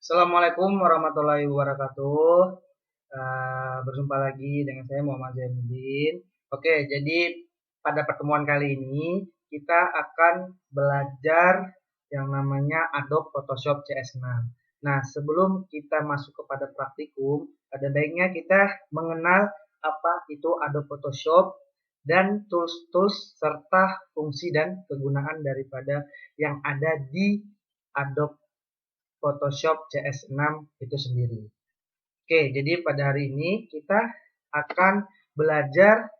Assalamualaikum warahmatullahi wabarakatuh. Berjumpa lagi dengan saya Muhammad Zainuddin. Oke, jadi pada pertemuan kali ini kita akan belajar yang namanya Adobe Photoshop CS6. Nah, sebelum kita masuk kepada praktikum, ada baiknya kita mengenal apa itu Adobe Photoshop dan tools-tools serta fungsi dan kegunaan daripada yang ada di Adobe Photoshop CS6 itu sendiri. Oke, jadi pada hari ini kita akan belajar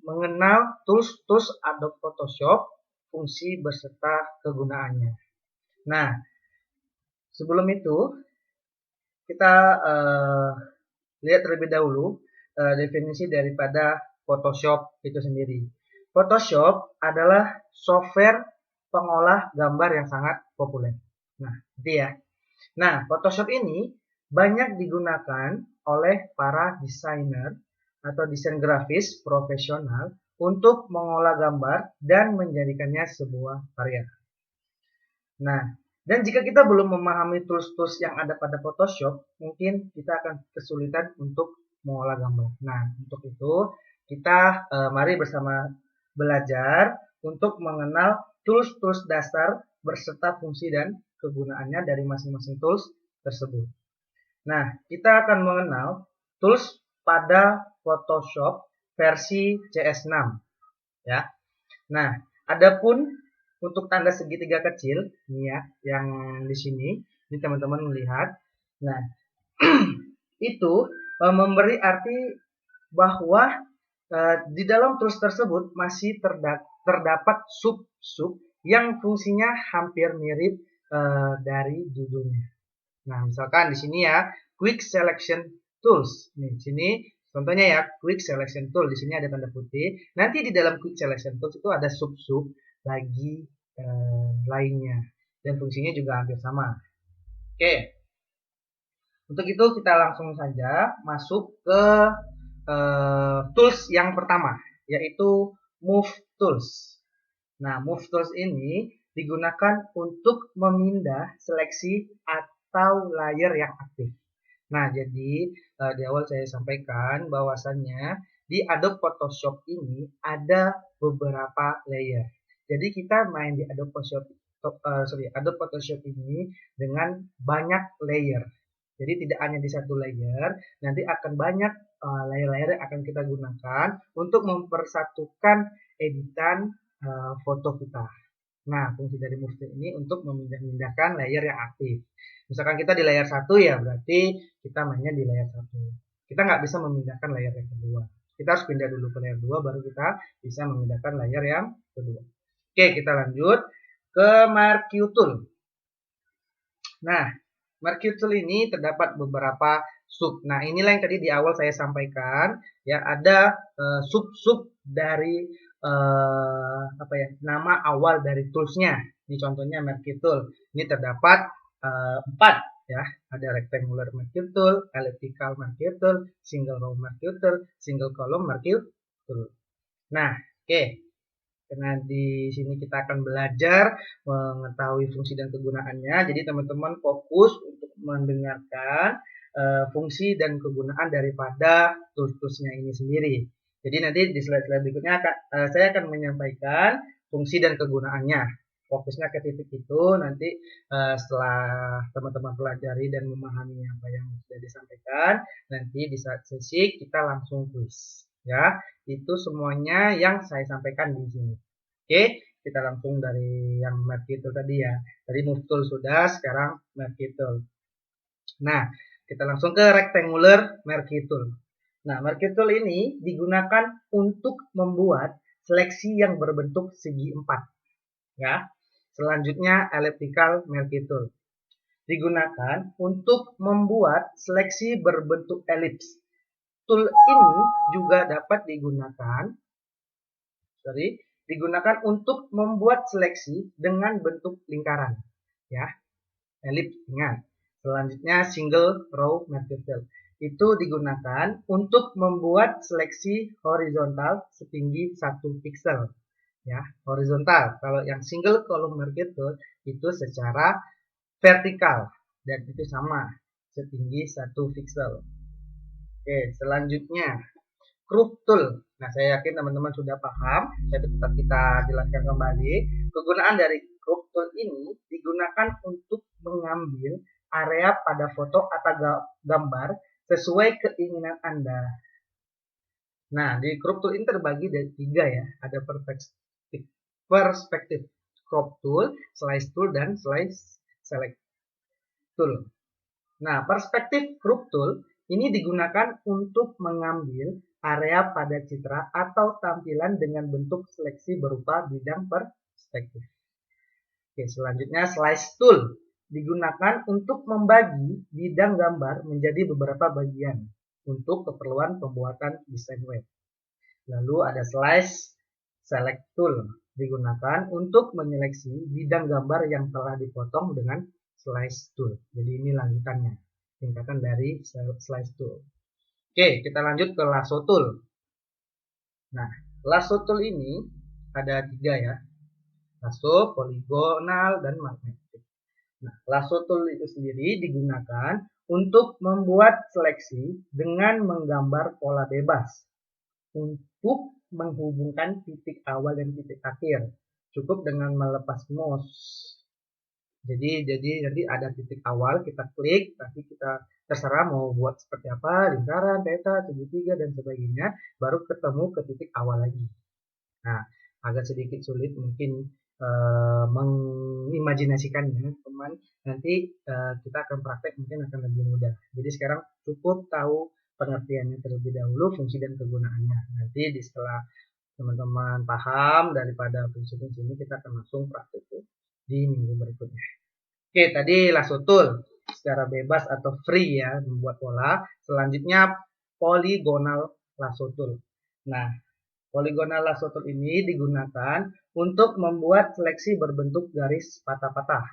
mengenal tools-tools Adobe Photoshop, fungsi beserta kegunaannya. Nah, sebelum itu kita lihat terlebih dahulu definisi daripada Photoshop itu sendiri. Photoshop adalah software pengolah gambar yang sangat populer. Nah, itu ya. Nah, Photoshop ini banyak digunakan oleh para desainer atau desain grafis profesional untuk mengolah gambar dan menjadikannya sebuah karya. Nah, dan jika kita belum memahami tools-tools yang ada pada Photoshop, mungkin kita akan kesulitan untuk mengolah gambar. Nah, untuk itu kita mari bersama belajar untuk mengenal tools-tools dasar berserta fungsi dan kegunaannya dari masing-masing tools tersebut. Nah, kita akan mengenal tools pada Photoshop versi CS6 ya. Nah, adapun untuk tanda segitiga kecil nih ya, yang di sini, ini teman-teman melihat. Nah, itu memberi arti bahwa di dalam tools tersebut masih terdapat sub-sub yang fungsinya hampir mirip dari judulnya. Nah, misalkan di sini ya, Quick Selection Tools. Nih, di sini contohnya ya, Quick Selection Tool. Di sini ada tanda putih. Nanti di dalam Quick Selection Tools itu ada sub-sub lagi lainnya. Dan fungsinya juga hampir sama. Oke. Untuk itu kita langsung saja masuk ke tools yang pertama, yaitu Move Tools. Nah, Move Tools ini digunakan untuk memindah seleksi atau layer yang aktif. Nah, jadi di awal saya sampaikan bahwasannya di Adobe Photoshop ini ada beberapa layer. Jadi kita main di Adobe Photoshop ini dengan banyak layer. Jadi tidak hanya di satu layer, nanti akan banyak layer-layer yang akan kita gunakan untuk mempersatukan editan foto kita. Nah, fungsi dari Move Tool ini untuk memindahkan layer yang aktif. Misalkan kita di layer 1 ya, berarti kita mainnya di layer 1. Kita nggak bisa memindahkan layer yang kedua. Kita harus pindah dulu ke layer 2, baru kita bisa memindahkan layer yang kedua. Oke, kita lanjut ke Marquee Tool. Nah, Marquee Tool ini terdapat beberapa sub. Nah, inilah yang tadi di awal saya sampaikan, ya ada sub-sub dari nama awal dari toolsnya. Ini contohnya Marquee Tool. Ini terdapat 4 ya. Ada rectangular Marquee Tool, elliptical Marquee Tool, single row Marquee Tool, single column Marquee Tool. Nah, oke. Karena di sini kita akan belajar mengetahui fungsi dan kegunaannya. Jadi teman-teman fokus untuk mendengarkan fungsi dan kegunaan daripada tools-toolsnya ini sendiri. Jadi nanti di slide-slide berikutnya saya akan menyampaikan fungsi dan kegunaannya. Fokusnya ke titik itu, nanti setelah teman-teman pelajari dan memahami apa yang sudah disampaikan, nanti di saat sesi kita langsung quiz. Ya, itu semuanya yang saya sampaikan di sini. Oke, kita langsung dari yang Marquee Tool tadi ya. Tadi Move Tool sudah, sekarang Marquee Tool. Nah, kita langsung ke rectangular Marquee Tool. Nah, Marquee Tool ini digunakan untuk membuat seleksi yang berbentuk segi 4. Ya. Selanjutnya elliptical Marquee Tool. Digunakan untuk membuat seleksi berbentuk elips. Tool ini juga dapat digunakan untuk membuat seleksi dengan bentuk lingkaran. Ya. Elips, ingat. Selanjutnya single row Marquee Tool. Itu digunakan untuk membuat seleksi horizontal setinggi 1 pixel. Ya, horizontal. Kalau yang single column Marquee Tool itu secara vertikal. dan itu sama setinggi 1 pixel. Oke, selanjutnya crop tool. Nah, saya yakin teman-teman sudah paham, tapi tetap kita jelaskan kembali. Kegunaan dari crop tool ini digunakan untuk mengambil area pada foto atau gambar sesuai keinginan Anda. Nah, di crop tool ini terbagi dari 3 ya. Ada perspektif crop tool, slice tool, dan slice select tool. Nah, perspektif crop tool ini digunakan untuk mengambil area pada citra atau tampilan dengan bentuk seleksi berupa bidang perspektif. Oke, selanjutnya slice tool digunakan untuk membagi bidang gambar menjadi beberapa bagian untuk keperluan pembuatan desain web. Lalu ada slice select tool digunakan untuk menyeleksi bidang gambar yang telah dipotong dengan slice tool. Jadi ini lanjutannya, tingkatan dari slice tool. Oke, kita lanjut ke lasso tool. Nah, lasso tool ini ada 3 ya. Lasso, poligonal, dan magnetik. Nah, lasso tool itu sendiri digunakan untuk membuat seleksi dengan menggambar pola bebas untuk menghubungkan titik awal dan titik akhir. Cukup dengan melepas mouse. Jadi nanti ada titik awal, kita klik, nanti kita terserah mau buat seperti apa, lingkaran, peta, segitiga, dan sebagainya, baru ketemu ke titik awal lagi. Nah, agak sedikit sulit mungkin mengimajinasikannya, teman. Nanti kita akan praktek, mungkin akan lebih mudah. Jadi sekarang cukup tahu pengertiannya terlebih dahulu, fungsi dan kegunaannya. Nanti setelah teman-teman paham daripada fungsi-fungsi ini, kita akan langsung praktek di minggu berikutnya. Oke, tadi lasso tool secara bebas atau free ya, membuat pola. Selanjutnya polygonal lasso tool. Nah, polygonal lasso tool ini digunakan untuk membuat seleksi berbentuk garis patah-patah.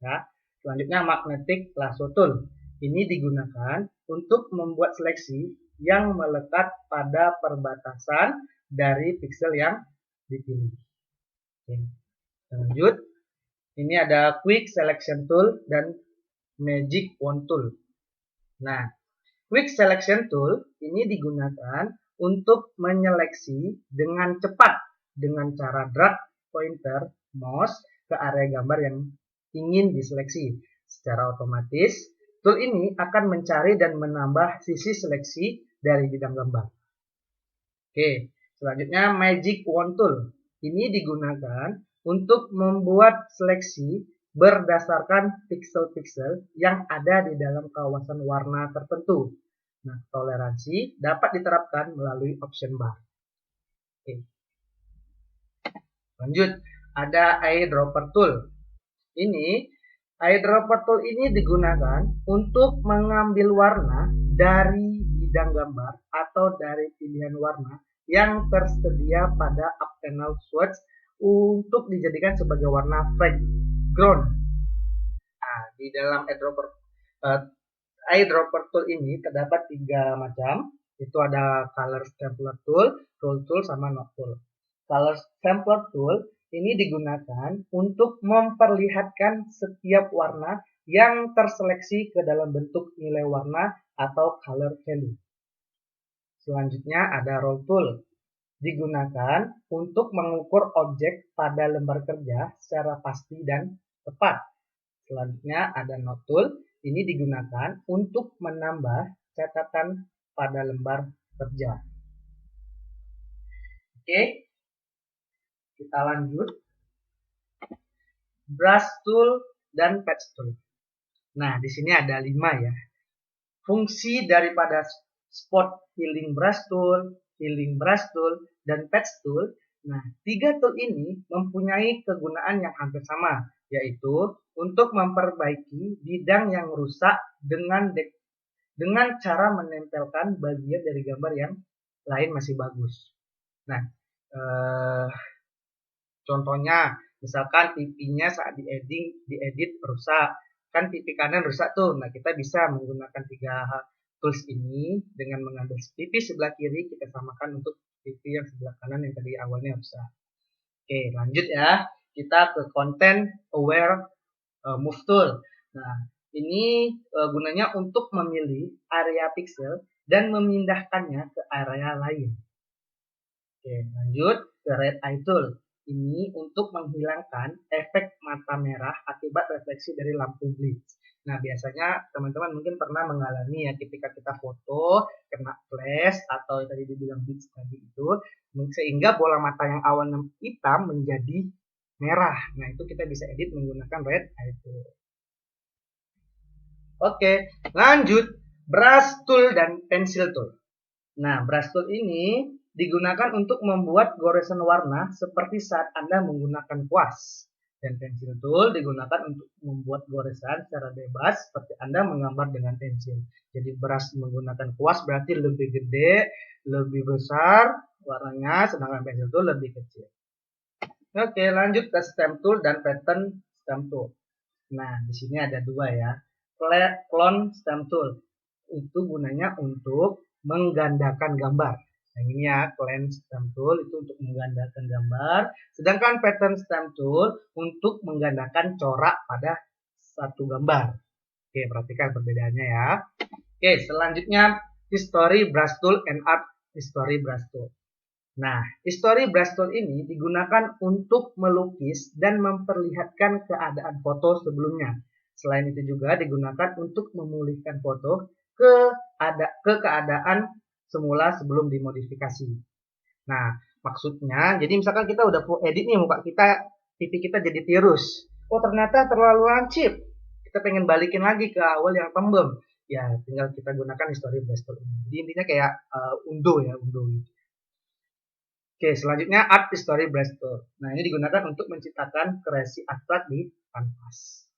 Ya. Selanjutnya magnetic lasso tool. Ini digunakan untuk membuat seleksi yang melekat pada perbatasan dari pixel yang dipilih. Oke. Lanjut. Ini ada quick selection tool dan magic wand tool. Nah, quick selection tool ini digunakan untuk menyeleksi dengan cepat dengan cara drag pointer mouse ke area gambar yang ingin diseleksi. Secara otomatis, tool ini akan mencari dan menambah sisi seleksi dari bidang gambar. Oke, selanjutnya magic wand tool. Ini digunakan untuk membuat seleksi berdasarkan pixel-pixel yang ada di dalam kawasan warna tertentu. Nah, toleransi dapat diterapkan melalui option bar. Oke. Lanjut, ada eyedropper tool. Eyedropper tool ini digunakan untuk mengambil warna dari bidang gambar atau dari pilihan warna yang tersedia pada up panel swatch untuk dijadikan sebagai warna background. Nah, di dalam eyedropper tool ini terdapat 3 macam. Itu ada color sampler tool, roll tool, sama node tool. Color sampler tool ini digunakan untuk memperlihatkan setiap warna yang terseleksi ke dalam bentuk nilai warna atau color value. Selanjutnya ada roll tool. Digunakan untuk mengukur objek pada lembar kerja secara pasti dan tepat. Selanjutnya ada node tool. Ini digunakan untuk menambah catatan pada lembar kerja. Oke, kita lanjut. Brush tool dan patch tool. Nah, di sini ada 5 ya. Fungsi daripada spot filling brush tool, dan patch tool. Nah, 3 tool ini mempunyai kegunaan yang hampir sama, yaitu untuk memperbaiki bidang yang rusak dengan cara menempelkan bagian dari gambar yang lain masih bagus. Nah, contohnya, misalkan pipinya saat diedit rusak, kan pipi kanan rusak tuh. Nah, kita bisa menggunakan 3 tools ini dengan mengambil pipi sebelah kiri, kita samakan untuk pipi yang sebelah kanan yang tadi awalnya rusak. Oke, lanjut ya. Kita ke content aware move tool. Nah, Ini gunanya untuk memilih area pixel dan memindahkannya ke area lain. Oke, lanjut ke Red Eye Tool. Ini untuk menghilangkan efek mata merah akibat refleksi dari lampu blitz. Nah, biasanya teman-teman mungkin pernah mengalami ya ketika kita foto kena flash atau tadi dibilang blitz tadi itu, sehingga bola mata yang awalnya hitam menjadi merah. Nah, itu kita bisa edit menggunakan Red Eye Tool. Oke, lanjut Brush Tool dan Pencil Tool. Nah, brush tool ini digunakan untuk membuat goresan warna seperti saat Anda menggunakan kuas. Dan pensil tool digunakan untuk membuat goresan secara bebas seperti Anda menggambar dengan pensil. Jadi brush menggunakan kuas berarti lebih gede, lebih besar warnanya, sedangkan pensil tool lebih kecil. Oke, lanjut ke stamp tool dan pattern stamp tool. Nah, di sini ada dua ya. Clone stamp tool itu gunanya untuk menggandakan gambar. Nah, ini ya, clone stamp tool itu untuk menggandakan gambar, sedangkan pattern stamp tool untuk menggandakan corak pada satu gambar. Oke, perhatikan perbedaannya ya. Oke, selanjutnya history brush tool and art history brush tool. Nah, history brush tool ini digunakan untuk melukis dan memperlihatkan keadaan foto sebelumnya. Selain itu juga digunakan untuk memulihkan foto ke keadaan semula sebelum dimodifikasi. Nah, maksudnya, jadi misalkan kita udah edit nih muka kita, pipi kita jadi tirus. Oh, ternyata terlalu lancip. Kita pengen balikin lagi ke awal yang tembem. Ya, tinggal kita gunakan history brush tool ini. Jadi intinya kayak undo ya, undo gitu. Oke, selanjutnya art history brush tool. Nah, ini digunakan untuk menciptakan kreasi abstrak di kanvas.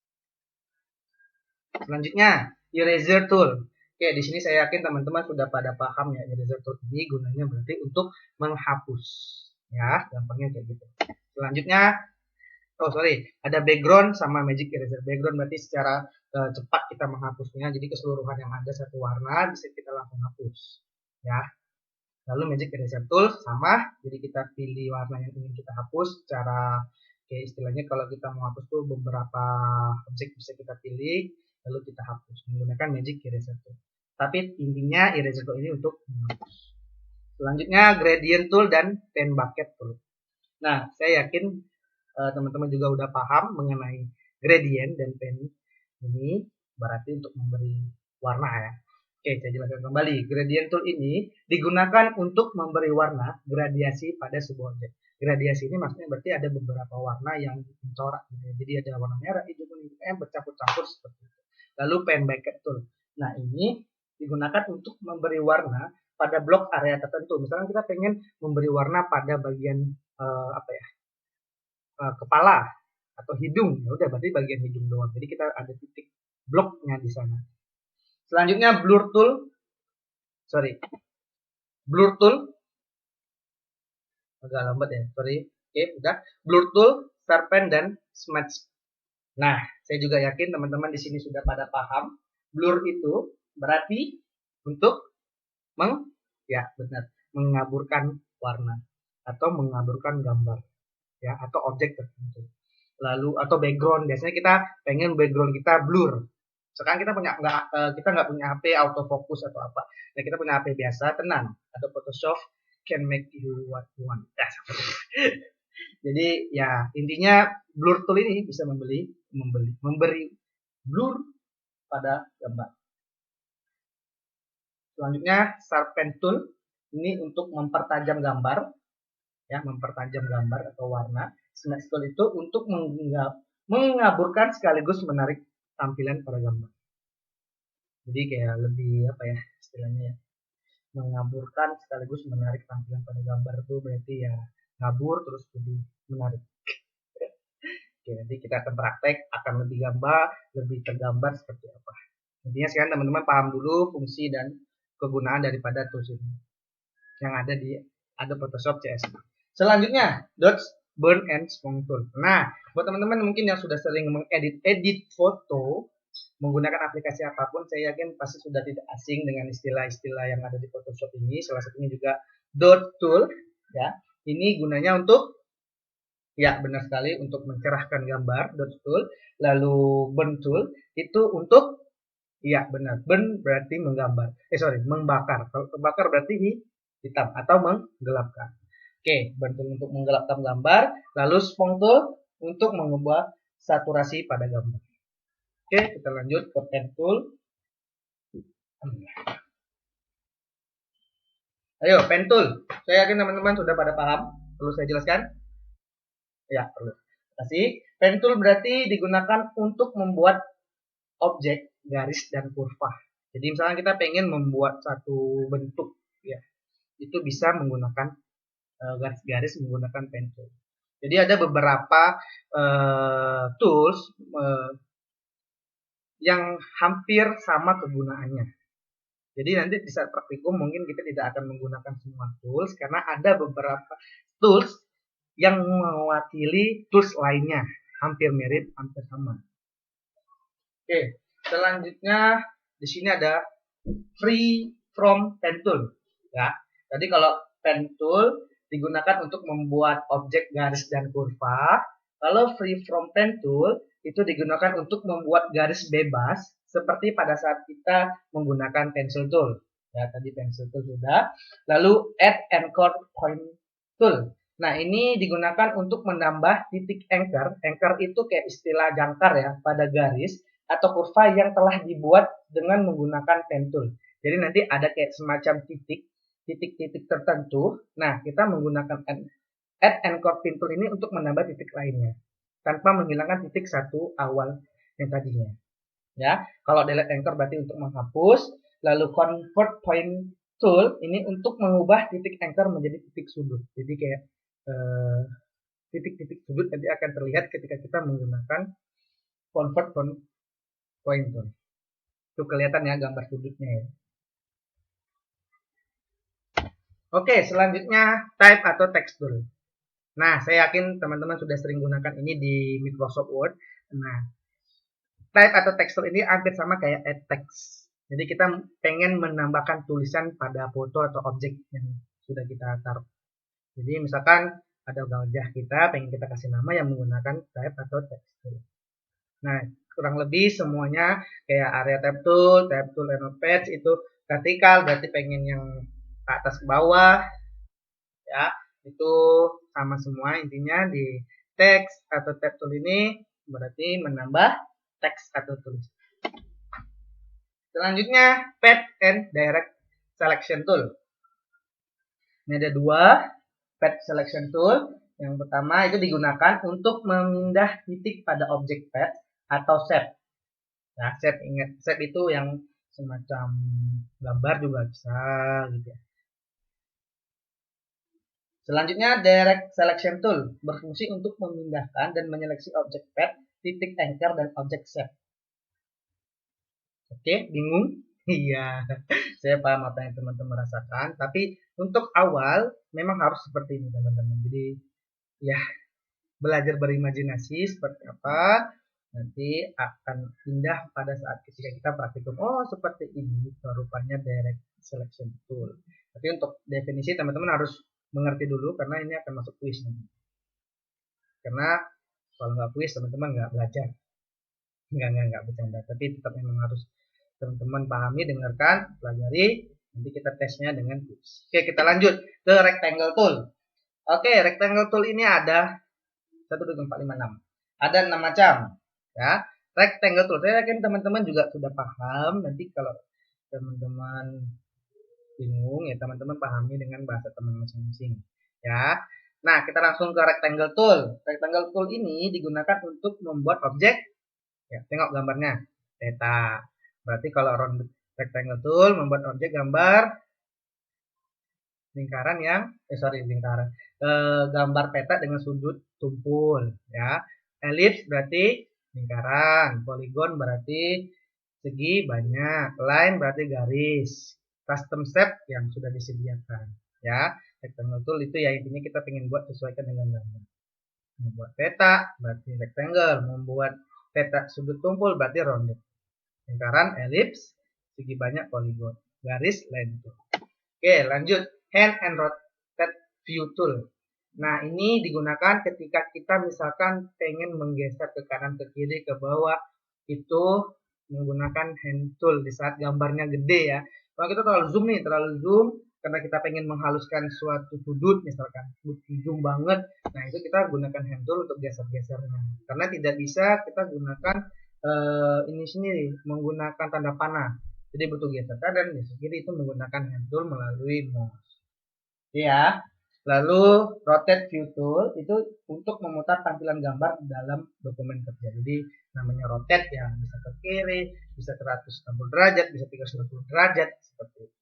Selanjutnya, eraser tool. Oke, di sini saya yakin teman-teman sudah pada paham ya, eraser tool ini gunanya berarti untuk menghapus. Ya, gampangnya kayak gitu. Selanjutnya, ada background sama magic eraser. Background berarti secara cepat kita menghapusnya, jadi keseluruhan yang ada satu warna bisa kita langsung hapus. Ya. Lalu magic eraser tool sama, jadi kita pilih warna yang ingin kita hapus secara kayak istilahnya kalau kita mau hapus tuh beberapa objek bisa kita pilih lalu kita hapus menggunakan magic eraser tool. Tapi intinya eraser tool ini untuk menghapus. Selanjutnya gradient tool dan pen bucket tool. Nah, saya yakin teman-teman juga udah paham mengenai gradient dan pen ini berarti untuk memberi warna ya. Oke, saya jelaskan kembali. Gradient tool ini digunakan untuk memberi warna gradiasi pada sebuah objek. Gradiasi ini maksudnya berarti ada beberapa warna yang mencorak gitu ya. Jadi ada warna merah, hijau, kuning, bercampur-campur seperti itu. Lalu pen bucket tool. Nah, ini digunakan untuk memberi warna pada blok area tertentu. Misalnya kita pengen memberi warna pada bagian kepala atau hidung. Ya udah berarti bagian hidung doang. Jadi kita ada titik bloknya di sana. Selanjutnya blur tool. Blur tool. Agak lambat ya, sorry. Oke, udah. Blur tool, sharpen dan smudge. Nah, saya juga yakin teman-teman di sini sudah pada paham. Blur itu berarti untuk mengaburkan warna atau mengaburkan gambar ya atau objek tertentu. Lalu atau background, biasanya kita pengen background kita blur. Sekarang kita nggak punya HP autofocus atau apa. Nah, kita punya HP biasa, tenang. Ada Photoshop can make you what you want. Jadi ya intinya blur tool ini bisa memberi blur pada gambar. Selanjutnya sharpen tool ini untuk mempertajam gambar ya, mempertajam gambar atau warna. Smudge tool itu untuk mengaburkan sekaligus menarik tampilan pada gambar. Jadi kayak lebih istilahnya ya, mengaburkan sekaligus menarik tampilan pada gambar itu berarti ya ngabur terus lebih menarik. Oke, nanti kita akan praktek akan lebih tergambar seperti apa. Intinya sekarang teman-teman paham dulu fungsi dan kegunaan daripada tools ini yang ada di Adobe Photoshop CS. Selanjutnya dots, burn and smooth tool. Nah, buat teman-teman mungkin yang sudah sering mengedit foto menggunakan aplikasi apapun, saya yakin pasti sudah tidak asing dengan istilah-istilah yang ada di Photoshop ini. Salah satunya juga dot tool ya. Ini gunanya untuk Ya, benar sekali, untuk mencerahkan gambar, dot tool. Lalu burn tool itu untuk, ya benar, burn berarti menggambar. Sorry, membakar. Kalau terbakar berarti hitam atau menggelapkan. Oke, burn tool untuk menggelapkan gambar. Lalu spong tool untuk mengubah saturasi pada gambar. Oke, kita lanjut ke pen tool. Ayo, pen tool. Saya yakin teman-teman sudah pada paham. Perlu saya jelaskan? Ya, perlu. Kasih. Pen tool berarti digunakan untuk membuat objek, garis, dan kurva. Jadi misalnya kita pengen membuat satu bentuk, ya, itu bisa menggunakan garis-garis menggunakan pen tool. Jadi ada beberapa tools yang hampir sama kegunaannya. Jadi nanti di saat praktikum mungkin kita tidak akan menggunakan semua tools karena ada beberapa tools yang mewakili tools lainnya, hampir mirip, hampir sama. Oke, selanjutnya di sini ada free from pen tool. Ya, jadi kalau pen tool digunakan untuk membuat objek garis dan kurva. Kalau free from pen tool itu digunakan untuk membuat garis bebas seperti pada saat kita menggunakan pencil tool. Ya, tadi pencil tool sudah. Lalu add anchor point tool. Nah, ini digunakan untuk menambah titik anchor. Anchor itu kayak istilah jangkar ya pada garis atau kurva yang telah dibuat dengan menggunakan pen tool. Jadi nanti ada kayak semacam titik-titik tertentu. Nah, kita menggunakan add anchor pin tool ini untuk menambah titik lainnya tanpa menghilangkan titik satu awal yang tadinya. Ya, kalau delete anchor berarti untuk menghapus. Lalu convert point tool ini untuk mengubah titik anchor menjadi titik sudut. Jadi kayak titik-titik sudut nanti akan terlihat ketika kita menggunakan convert point tool. Itu kelihatan ya gambar sudutnya ya. Oke, selanjutnya type atau text tool. Nah, saya yakin teman-teman sudah sering gunakan ini di Microsoft Word. Nah, type atau text tool ini hampir sama kayak add text. Jadi kita pengen menambahkan tulisan pada foto atau objek yang sudah kita taruh. Jadi misalkan ada wajah kita, pengen kita kasih nama yang menggunakan type atau text tool. Nah, kurang lebih semuanya kayak area tab tool and page itu vertikal, berarti pengen yang ke atas ke bawah, ya itu sama semua. Intinya di text atau tab tool ini berarti menambah teks atau tulis. Selanjutnya path and direct selection tool. Ini ada dua path selection tool. Yang pertama itu digunakan untuk memindah titik pada objek path atau shape. Nah, shape, ingat shape itu yang semacam gambar juga bisa gitu ya. Selanjutnya direct selection tool berfungsi untuk memindahkan dan menyeleksi objek path, titik anchor, dan objek shape. Oke, bingung? Iya, saya paham apa yang teman-teman rasakan. Tapi untuk awal memang harus seperti ini teman-teman. Jadi ya belajar berimajinasi seperti apa nanti akan indah pada saat ketika kita praktikum. Oh seperti ini rupanya direct selection tool. Tapi untuk definisi teman-teman harus mengerti dulu karena ini akan masuk kuis nanti. Karena kalau nggak kuis teman-teman nggak belajar. Nggak bercanda. Tapi tetap memang harus teman-teman pahami, dengarkan, pelajari, nanti kita tesnya dengan kuis. Oke, kita lanjut ke rectangle tool. Oke, rectangle tool ini ada 1, 2, 3, 4, 5, 6. Ada 6 macam. Ya, rectangle tool. Saya yakin teman-teman juga sudah paham. Nanti kalau teman-teman bingung ya teman-teman pahami dengan bahasa teman masing-masing. Ya. Nah, kita langsung ke rectangle tool. Rectangle tool ini digunakan untuk membuat objek. Ya, tengok gambarnya. Peta. Berarti kalau round rectangle tool membuat objek gambar lingkaran yang gambar peta dengan sudut tumpul ya. Elips berarti lingkaran, poligon berarti segi banyak, line berarti garis, custom shape yang sudah disediakan ya. Rectangle tool itu ya intinya kita ingin buat sesuaikan dengan gambar. Membuat peta berarti rectangle, membuat peta sudut tumpul berarti ronde. Lingkaran elips, segi banyak poligon, garis line tool. Oke, lanjut hand and rotate view tool. Nah, ini digunakan ketika kita misalkan pengen menggeser ke kanan, ke kiri, ke bawah, itu menggunakan hand tool di saat gambarnya gede ya. Kalau kita terlalu zoom, karena kita pengen menghaluskan suatu sudut misalkan, zoom banget, nah itu kita gunakan hand tool untuk geser-gesernya. Karena tidak bisa kita gunakan ini sendiri, menggunakan tanda panah. Jadi butuh geser kanan, geser kiri itu menggunakan hand tool melalui mouse. Ya. Lalu rotate view tool itu untuk memutar tampilan gambar dalam dokumen kerja. Jadi namanya rotate ya, bisa ke kiri, bisa 160 derajat, bisa 360 derajat seperti itu.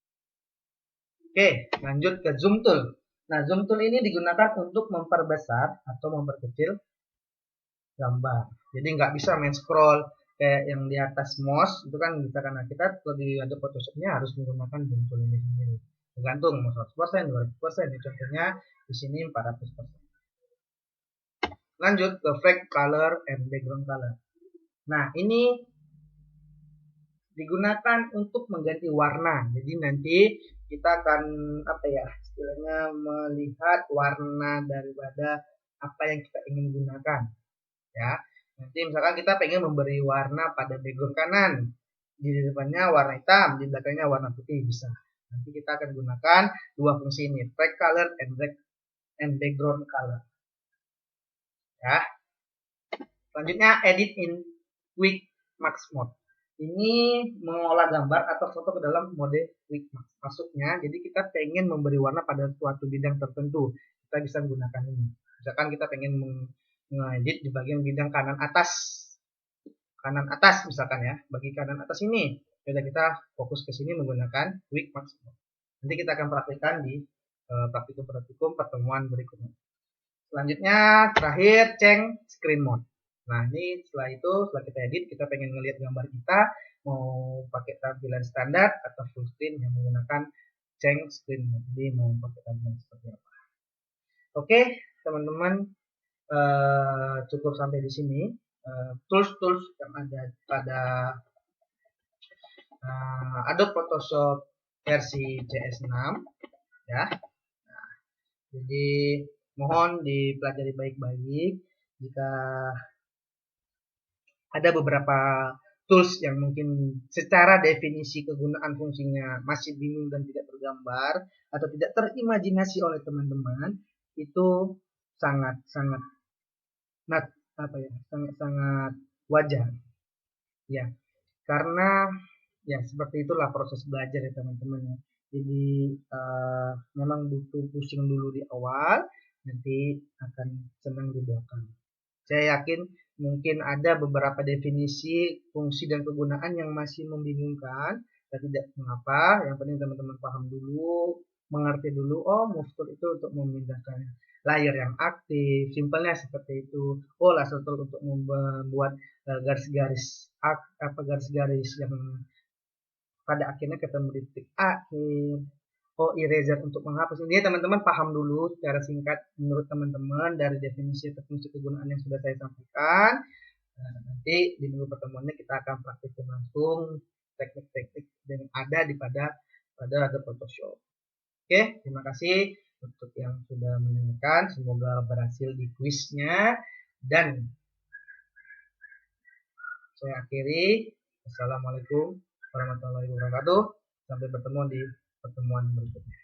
Oke, lanjut ke zoom tool. Nah, zoom tool ini digunakan untuk memperbesar atau memperkecil gambar. Jadi nggak bisa main scroll kayak yang di atas mouse itu kan bisa, karena kita kalau di Adobe Photoshopnya harus menggunakan zoom tool ini sendiri. Tergantung mau 100%, 200%. Ini contohnya di sini 400%. Lanjut ke flag color and background color. Nah, ini digunakan untuk mengganti warna. Jadi nanti kita akan istilahnya melihat warna daripada apa yang kita ingin gunakan. Ya. Nanti misalkan kita pengen memberi warna pada background kanan. Di depannya warna hitam, di belakangnya warna putih, bisa. Nanti kita akan gunakan dua fungsi ini, flag color and background color. Ya. Selanjutnya edit in quick max mode. Ini mengolah gambar atau foto ke dalam mode quick max. Maksudnya, jadi kita pengen memberi warna pada suatu bidang tertentu, kita bisa menggunakan ini. Misalkan kita pengen mengedit di bagian bidang kanan atas misalkan ya, bagi kanan atas ini. Jadi kita fokus ke sini menggunakan quick max mode. Nanti kita akan praktikkan di praktikum pertemuan berikutnya. Selanjutnya terakhir change screen mode. Nah, ini setelah kita edit, kita pengen ngelihat gambar kita mau pakai tampilan standar atau full screen yang menggunakan change screen mode. Jadi mau pakai tampilan seperti apa. Oke, teman-teman, cukup sampai di sini. Tools-tools yang ada pada Adobe Photoshop versi CS6 ya. Nah, jadi mohon dipelajari baik-baik. Jika ada beberapa tools yang mungkin secara definisi kegunaan fungsinya masih bingung dan tidak tergambar atau tidak terimajinasi oleh teman-teman, itu sangat-sangat sangat-sangat wajar ya, karena ya seperti itulah proses belajar ya teman-teman ya. Jadi memang butuh pusing dulu di awal, nanti akan senang di belakang. Saya yakin mungkin ada beberapa definisi fungsi dan kegunaan yang masih membingungkan, dan tidak mengapa, yang penting teman-teman paham dulu, mengerti dulu, oh move tool itu untuk memindahkan layer yang aktif, simpelnya seperti itu. Oh, laser tool untuk membuat garis-garis garis-garis yang pada akhirnya ketemu di titik akhir. Oh, eraser untuk menghapus. Ini teman-teman paham dulu secara singkat menurut teman-teman dari definisi atau fungsi kegunaan yang sudah saya sampaikan. Nah, nanti di minggu pertemuannya kita akan praktikkan langsung teknik-teknik yang ada pada Adobe Photoshop. Oke, terima kasih untuk yang sudah mendengarkan. Semoga berhasil di kuisnya, dan saya akhiri. Assalamualaikum warahmatullahi wabarakatuh. Sampai bertemu di pertemuan berikutnya.